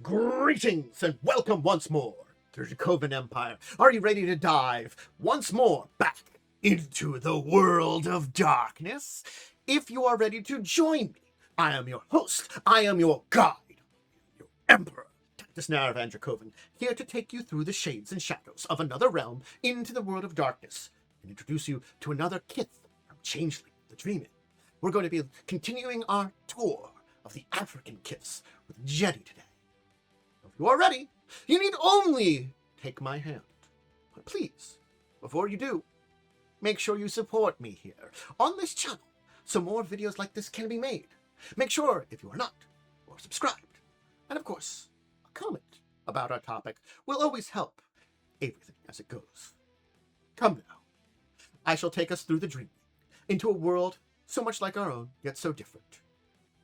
Greetings and welcome once more to the Dracovin Empire. Are you ready to dive once more back into the world of darkness? If you are ready to join me, I am your host, I am your guide, your emperor, Titus Naravan Dracovin, here to take you through the shades and shadows of another realm into the world of darkness and introduce you to another Kith from Changeling The Dreaming. We're going to be continuing our tour of the African Kiths with Djedi today. If you are ready, you need only take my hand. But please, before you do, make sure you support me here on this channel so more videos like this can be made. Make sure, if you are not, you are subscribed. And of course, a comment about our topic will always help everything as it goes. Come now. I shall take us through the dream into a world so much like our own, yet so different.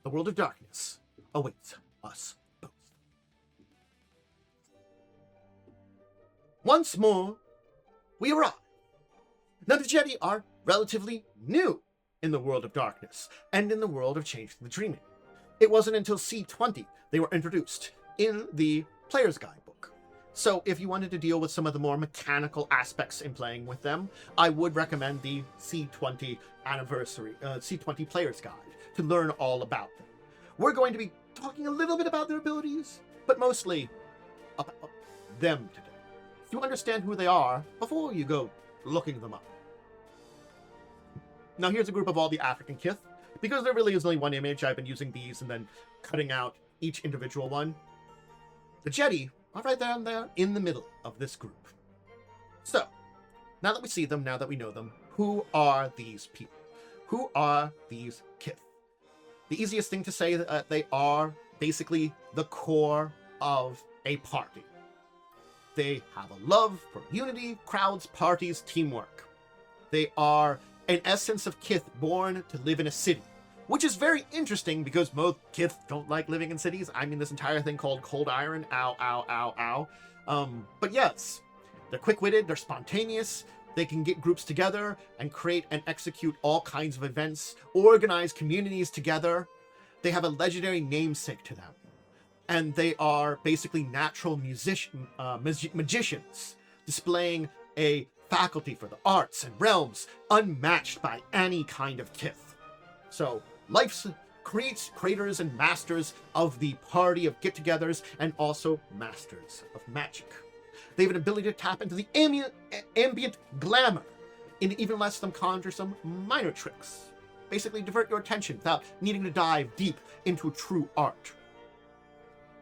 The world of darkness awaits us both. Once more, we arrive. Now the Djedi are relatively new in the world of darkness and in the world of Changeling the Dreaming. It wasn't until C20 they were introduced in the Player's Guidebook. So if you wanted to deal with some of the more mechanical aspects in playing with them, I would recommend the C20 C20 Player's Guide to learn all about them. We're going to be talking a little bit about their abilities, but mostly about them today. You understand who they are before you go looking them up. Now here's a group of all the African Kith. Because there really is only one image, I've been using these and then cutting out each individual one. The Djedi are right there in the middle of this group. So, now that we see them, now that we know them, who are these people? Who are these Kith? The easiest thing to say that they are basically the core of a party. They have a love for unity, crowds, parties, teamwork. They are an essence of Kith born to live in a city, which is very interesting because most Kith don't like living in cities. I mean, this entire thing called Cold Iron, ow, ow, ow, ow. But yes, they're quick-witted, they're spontaneous, they can get groups together and create and execute all kinds of events, organize communities together. They have a legendary namesake to them. And they are basically natural magicians, displaying a faculty for the arts and realms unmatched by any kind of Kith. So, life creators and masters of the party of get-togethers, and also masters of magic. They have an ability to tap into the ambient glamour, and even lets them conjure some minor tricks. Basically divert your attention without needing to dive deep into true art.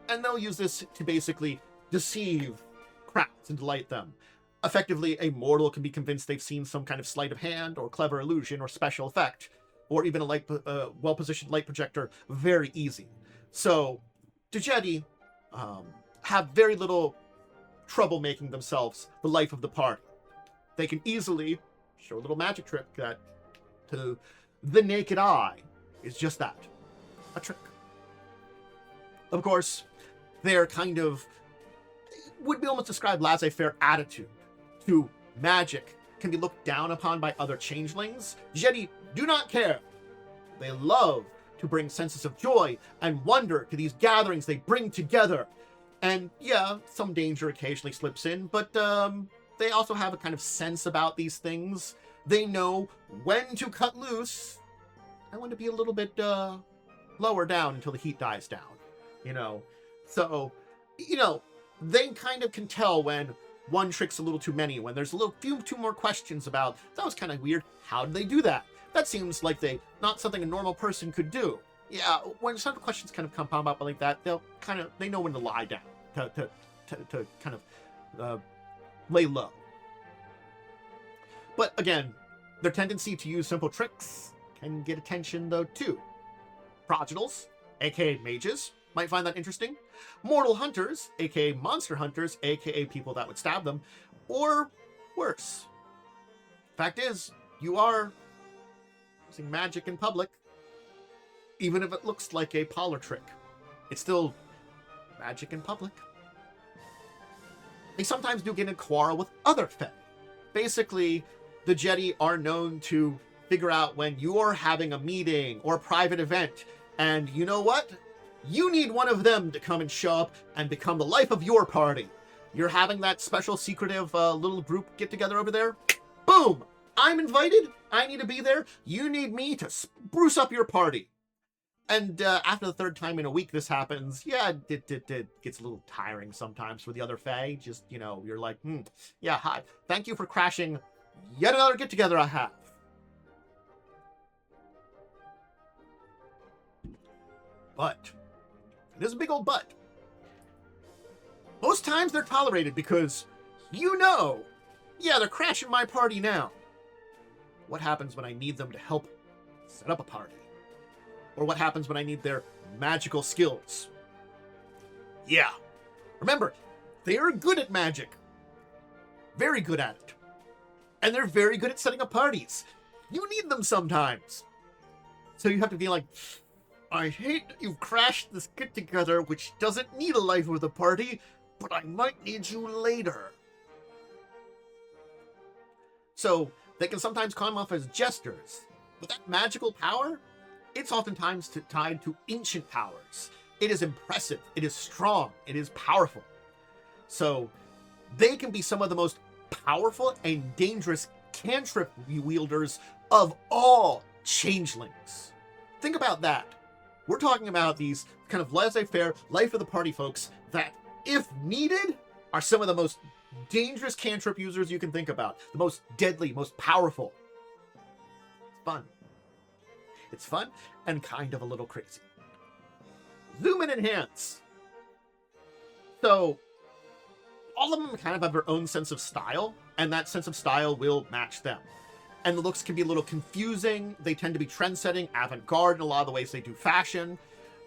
And they'll use this to basically deceive crowds and delight them. Effectively, a mortal can be convinced they've seen some kind of sleight of hand, or clever illusion, or special effect, or even a well-positioned light projector very easy. So, the Djedi have very little trouble making themselves the life of the party. They can easily show a little magic trick that, to the naked eye, is just that, a trick. Of course, their kind of, would be almost described laissez-faire attitude to magic can be looked down upon by other changelings. Djedi do not care. They love to bring senses of joy and wonder to these gatherings they bring together. And yeah, some danger occasionally slips in, but they also have a kind of sense about these things. They know when to cut loose and when to be a little bit lower down until the heat dies down. So, they kind of can tell when one trick's a little too many, when there's a few more questions about, that was kind of weird, how did they do that? That seems like not something a normal person could do. Yeah, when some questions kind of come up like that, they know when to lie down, to kind of lay low. But again, their tendency to use simple tricks can get attention though too. Prodigals, aka mages, might find that interesting. Mortal hunters, aka monster hunters, aka people that would stab them, or worse. Fact is, you are using magic in public, even if it looks like a parlor trick. It's still magic in public. They sometimes do get in a quarrel with other Fae. Basically, the Djedi are known to figure out when you're having a meeting or a private event, and you know what? you need one of them to come and show up and become the life of your party. You're having that special secretive little group get together over there. Boom! I'm invited. I need to be there. You need me to spruce up your party. And after the third time in a week this happens, yeah, it gets a little tiring sometimes for the other Fae. Just, you're like, yeah, hi. Thank you for crashing yet another get-together I have. But, it is a big old but. Most times they're tolerated because, yeah, they're crashing my party now. What happens when I need them to help set up a party? Or what happens when I need their magical skills? Yeah. Remember, they are good at magic. Very good at it. And they're very good at setting up parties. You need them sometimes. So you have to be like, I hate that you've crashed this get-together, which doesn't need a life with a party, but I might need you later. So they can sometimes come off as jesters. But that magical power, it's oftentimes tied to ancient powers. It is impressive. It is strong. It is powerful. So they can be some of the most powerful and dangerous cantrip wielders of all changelings. Think about that. We're talking about these kind of laissez-faire, life of the party folks that, if needed, are some of the most dangerous cantrip users you can think about. The most deadly, most powerful. It's fun. It's fun and kind of a little crazy. Zoom and enhance. So, all of them kind of have their own sense of style, and that sense of style will match them. And the looks can be a little confusing. They tend to be trend-setting, avant-garde in a lot of the ways they do fashion.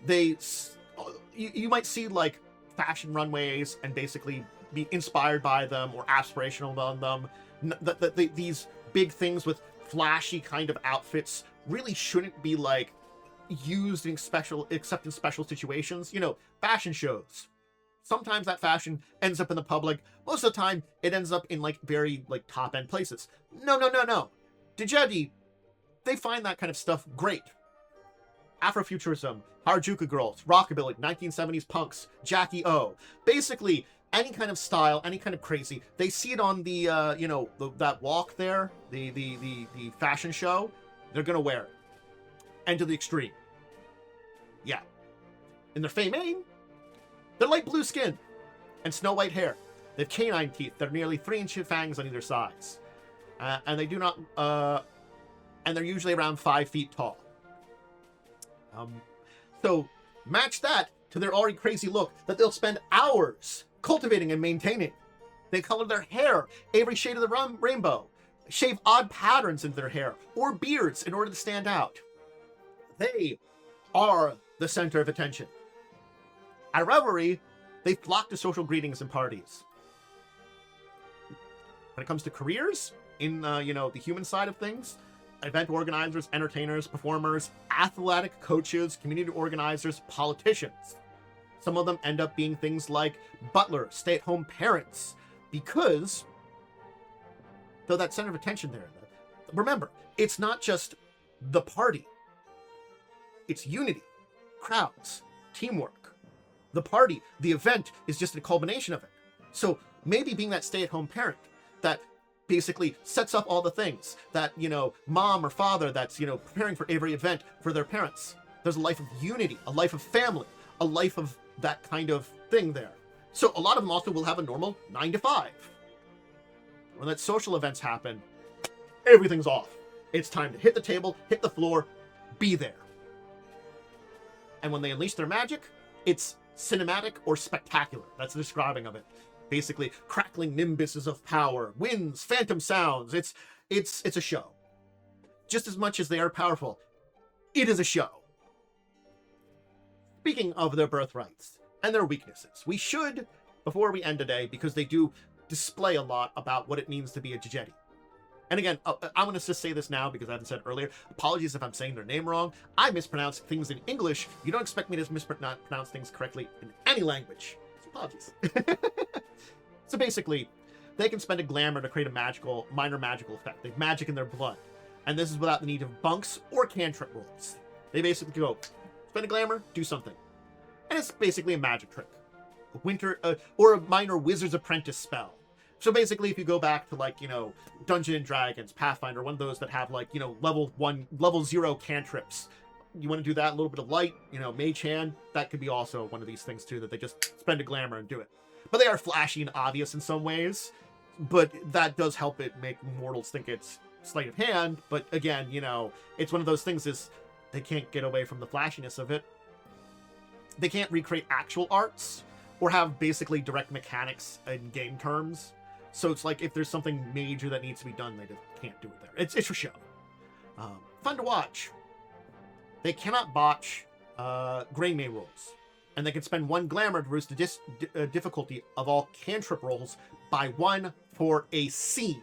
You might see, like, fashion runways and basically be inspired by them or aspirational on them. These big things with flashy kind of outfits really shouldn't be, like, used except in special situations. Fashion shows. Sometimes that fashion ends up in the public. Most of the time, it ends up in, like, very, like, top-end places. No. Djedi, they find that kind of stuff great. Afrofuturism, Harajuku girls, rockabilly, 1970s punks, Jackie O. Basically, any kind of style, any kind of crazy. They see it on the, that walk there, the fashion show. They're gonna wear it. And to the extreme. Yeah. In their Fae main, they're light blue skin and snow white hair. They have canine teeth that are nearly 3-inch fangs on either sides. And they do not, and they're usually around 5 feet tall. So match that to their already crazy look that they'll spend hours cultivating and maintaining. They color their hair every shade of the rainbow, shave odd patterns into their hair or beards in order to stand out. They are the center of attention. At Revelry, they flock to social greetings and parties. When it comes to careers, in the human side of things, event organizers, entertainers, performers, athletic coaches, community organizers, politicians. Some of them end up being things like butlers, stay-at-home parents, because though that center of attention there, remember, it's not just the party. It's unity, crowds, teamwork. The party, the event, is just a culmination of it. So maybe being that stay-at-home parent that basically sets up all the things that, mom or father that's, preparing for every event for their parents. There's a life of unity, a life of family, a life of that kind of thing there. So a lot of them also will have a normal 9 to 5. When that social events happen, everything's off. It's time to hit the table, hit the floor, be there. And when they unleash their magic, it's cinematic or spectacular. That's the describing of it. Basically, crackling nimbuses of power, winds, phantom sounds. It's a show. Just as much as they are powerful, it is a show. Speaking of their birthrights and their weaknesses, we should, before we end today, because they do display a lot about what it means to be a Djedi. And again, I'm going to just say this now because I haven't said it earlier. Apologies if I'm saying their name wrong. I mispronounce things in English. You don't expect me to mispronounce things correctly in any language. So apologies. So basically, they can spend a glamour to create a minor magical effect. They have magic in their blood. And this is without the need of bunks or cantrip rolls. They basically go, spend a glamour, do something. and it's basically a magic trick. Or a minor wizard's apprentice spell. So basically, if you go back to, like, Dungeons and Dragons, Pathfinder, one of those that have, like, level 0 cantrips. You want to do that, a little bit of light, Mage Hand, that could be also one of these things too, that they just spend a glamour and do it. But they are flashy and obvious in some ways, but that does help it make mortals think it's sleight of hand. But again, it's one of those things is they can't get away from the flashiness of it. They can't recreate actual arts or have basically direct mechanics in game terms. So it's like if there's something major that needs to be done, they just can't do it there. It's for show. Fun to watch. They cannot botch Grey May rolls, and they can spend 1 glamour to reduce the difficulty of all cantrip rolls by 1 for a scene.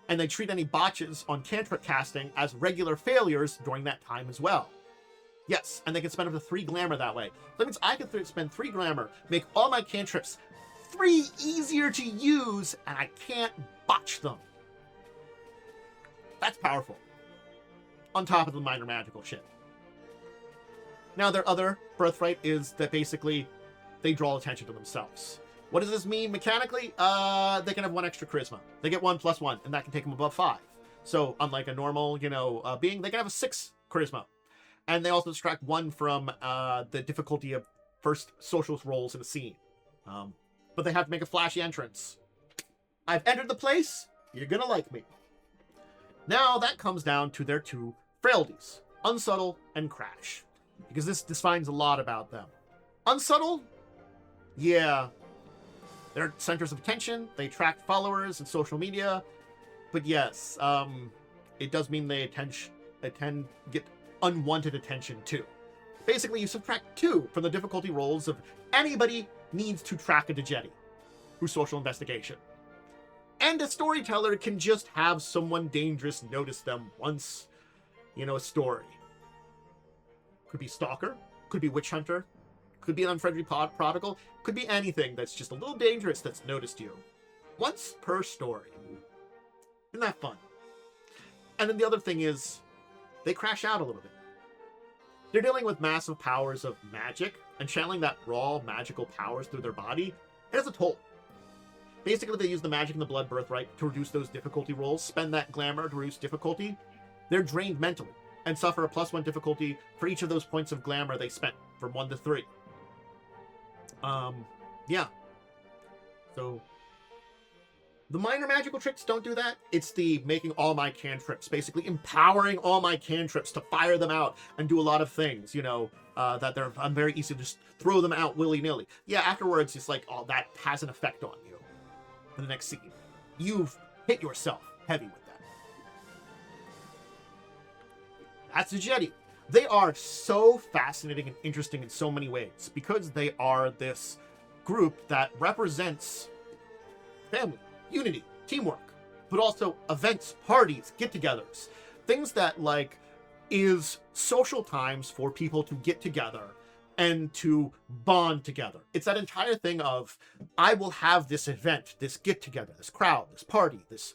And they treat any botches on cantrip casting as regular failures during that time as well. Yes, and they can spend up to 3 glamour that way. That means I can spend 3 glamour, make all my cantrips 3 easier to use, and I can't botch them. That's powerful. On top of the minor magical shit. Now, their other birthright is that basically they draw attention to themselves. What does this mean mechanically? They can have 1 extra charisma. They get 1 plus 1, and that can take them above 5. So, unlike a normal, being, they can have a 6 charisma. And they also subtract 1 from the difficulty of first social roles in a scene. But they have to make a flashy entrance. I've entered the place. You're gonna like me. Now that comes down to their 2 frailties, Unsubtle and Crash, because this defines a lot about them. Unsubtle, yeah, they're centers of attention. They attract followers and social media, but yes, it does mean they get unwanted attention too. Basically, you subtract 2 from the difficulty rolls of anybody needs to track a Djedi through social investigation. And a storyteller can just have someone dangerous notice them once, a story. Could be stalker, could be witch hunter, could be an unfriendly prodigal, could be anything that's just a little dangerous that's noticed you. Once per story. Isn't that fun? And then the other thing is, they crash out a little bit. They're dealing with massive powers of magic, and channeling that raw magical powers through their body, it has a toll. Basically, they use the magic and the blood birthright to reduce those difficulty rolls, spend that glamour to reduce difficulty. They're drained mentally, and suffer a +1 difficulty for each of those points of glamour they spent, from 1 to 3. Yeah. So, the minor magical tricks don't do that. It's the making all my cantrips, basically empowering all my cantrips to fire them out and do a lot of things, that I'm very easy to just throw them out willy-nilly. Yeah, afterwards, it's like, oh, that has an effect on you. For the next scene, you've hit yourself heavy with that. That's the Djedi. They are so fascinating and interesting in so many ways because they are this group that represents family, unity, teamwork, but also events, parties, get-togethers, things that is social times for people to get together and to bond together. It's that entire thing of, I will have this event, this get-together, this crowd, this party, this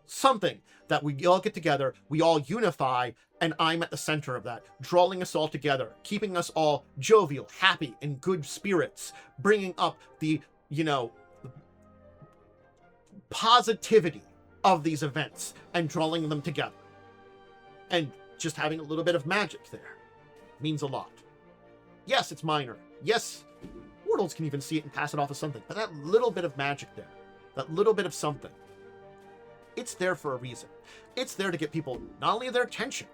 something that we all get together, we all unify, and I'm at the center of that, drawing us all together, keeping us all jovial, happy, in good spirits, bringing up the, positivity of these events and drawing them together. And just having a little bit of magic there means a lot. Yes, it's minor. Yes, mortals can even see it and pass it off as something. But that little bit of magic there, that little bit of something, it's there for a reason. It's there to get people not only their attention,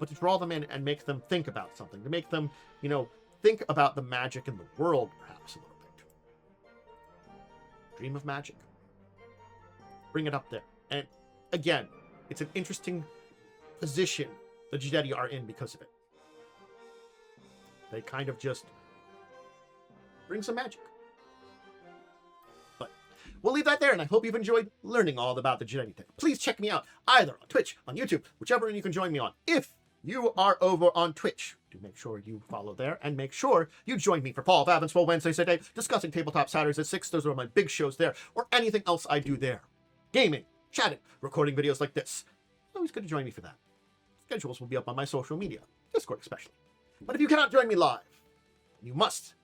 but to draw them in and make them think about something. To make them, think about the magic in the world, perhaps a little bit. Dream of magic. Bring it up there. And again, it's an interesting position the Djedi are in because of it. They kind of just bring some magic. But we'll leave that there, and I hope you've enjoyed learning all about the Djedi. Please check me out either on Twitch, on YouTube, whichever one you can join me on. If you are over on Twitch, do make sure you follow there, and make sure you join me for Fall of Advent, Wednesdays at 8, discussing tabletop Saturdays at 6. Those are my big shows there, or anything else I do there. Gaming, chatting, recording videos like this. It's always good to join me for that. Schedules will be up on my social media, Discord especially. But if you cannot join me live, You must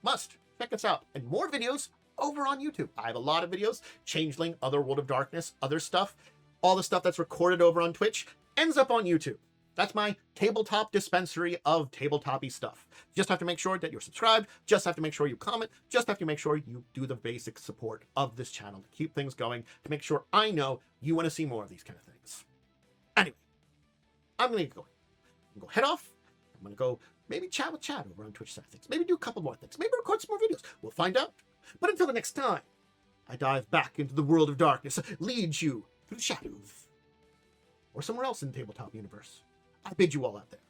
check us out. And more videos over on YouTube. I have a lot of videos. Changeling, other World of Darkness, other stuff. All the stuff that's recorded over on Twitch ends up on YouTube. That's my tabletop dispensary of tabletop-y stuff. Just have to make sure that you're subscribed. Just have to make sure you comment. Just have to make sure you do the basic support of this channel to keep things going, to make sure I know you want to see more of these kind of things. Anyway, I'm going to go head off. I'm going to go maybe chat with Chad over on Twitch side things. Maybe do a couple more things. Maybe record some more videos. We'll find out. But until the next time, I dive back into the world of darkness, lead you through the shadows, or somewhere else in the tabletop universe. I bid you all out there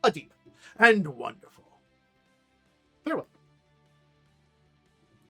a deep and wonderful farewell.